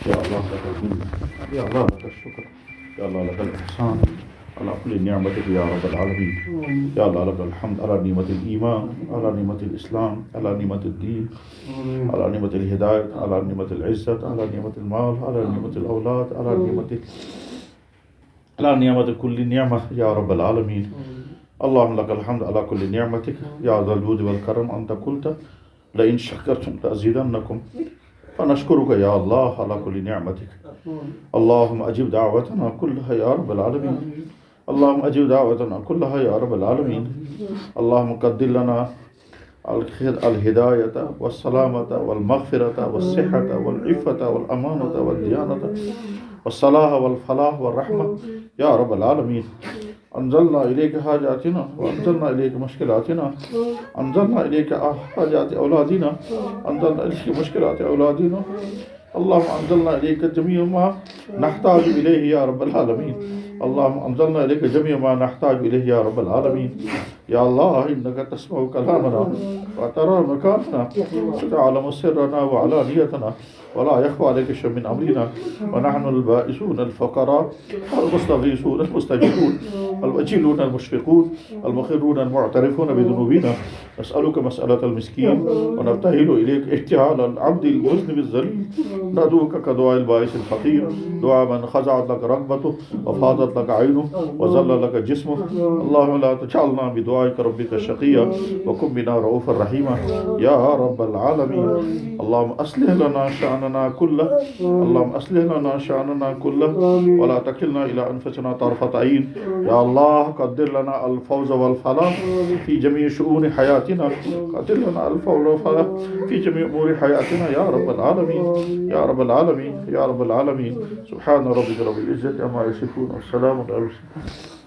يا الله لك المنة، يا الله لك الشكر، يا الله لك الإحسان على كل نعمتك يا رب العالمين. يا الله لك الحمد على نعمة الإيمان، على نعمة الإسلام، على نعمة الدين، على نعمة الهداية، على نعمة العزة، على نعمة المال، على نعمة الأولاد، على نعمة كل نعمة يا رب العالمين. اللهم لك الحمد على كل نعمتك يا ذا الجود والكرم. أنت قلت لئن شكرتم لأزيدنكم، فنشكرك يا الله على كل نعمتك. اللهم أجب دعوتنا كلها يا رب العالمين. اللهم أجب دعوتنا كلها يا رب العالمين. اللهم قدر لنا الهداية والسلامة والمغفرة والصحة والعفة والأمانة والديانة والصلاح والفلاح والرحمة يا رب العالمين. أنزلنا إليك حاجاتنا وأنزلنا إليك مشكلاتنا، أنزلنا إليك حاجات أولادنا، أنزلنا إليك مشكلات أولادنا. اللهم أنزلنا إليك جميع ما نحتاج إليه يا رب العالمين. اللهم أنزلنا إليك جميع ما نحتاج إليه يا رب العالمين. يا الله إنك تسمع كلامنا وترى مكاننا وتعلم سرنا وعلانيتنا، ولا يخفى عليك شيء من أمرنا. ونحن البائسون الفقراء المستغيثون المستجيبون الوجيلون المشفقون المخرون المعترفون بذنوبنا، نسألك مسألة المسكين ونبتهل إليك احتهال العبد المذنب الذليل. ندعوك كدعاء البائس الفقير، دعاء من خزعت لك رغبته وفاضت لك عينه وزل لك جسمه. اللهم لا تجعلنا بدعائك ربك شقيا وكن بنا رؤوفا رحيما يا رب العالمين. اللهم أصلح لنا شأننا كله، اللهم أصلح لنا شأننا كله ولا تكلنا إلى أنفسنا طرفة عين. يا الله قدر لنا الفوز والفلاح في جميع شؤون حياتنا، قدر لنا الفوز والفلاح في جميع أمور حياتنا يا رب العالمين، يا رب العالمين، يا رب العالمين. سبحان ربك رب العزة عما يصفون والسلام على المرسلين.